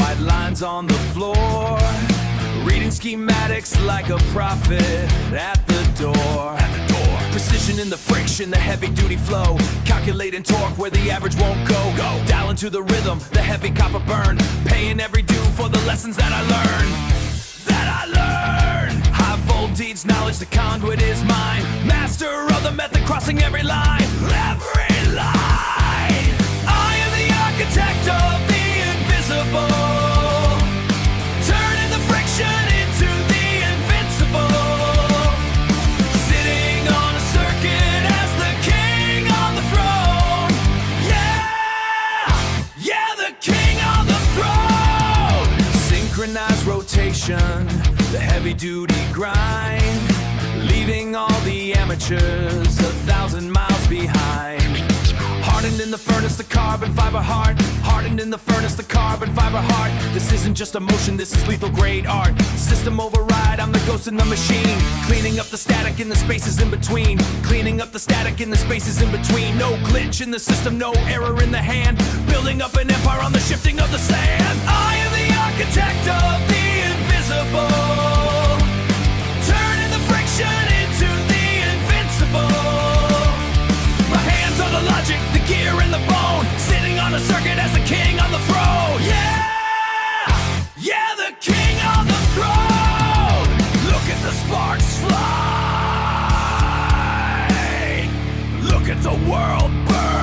white lines on the floor, reading schematics like a prophet at the door. Precision in the friction, the heavy-duty flow, calculating torque where the average won't go. Dialing to the rhythm, the heavy copper burn, paying every due for the lessons that I learned. High voltage knowledge, the conduit is mine. Master of the method, crossing every line. Every line. I am the architect of the invisible, turning the friction into the invincible. Sitting on a circuit as the king on the throne. Yeah, the king on the throne. Synchronized rotation, the heavy-duty grind, leaving all the amateurs 1,000 miles behind. Hardened in the furnace, the carbon fiber heart. Hardened in the furnace, the carbon fiber heart. This isn't just emotion, this is lethal grade art. System override, I'm the ghost in the machine. Cleaning up the static in the spaces in between. Cleaning up the static in the spaces in between. No glitch in the system, no error in the hand. Building up an empire on the shifting of the sand. I am the architect of the invisible, turning the friction into the invincible. My hands on the logic, the gear and the bone, sitting on a circuit as the king on the throne. Yeah, the king on the throne. Look at the sparks fly, look at the world burn.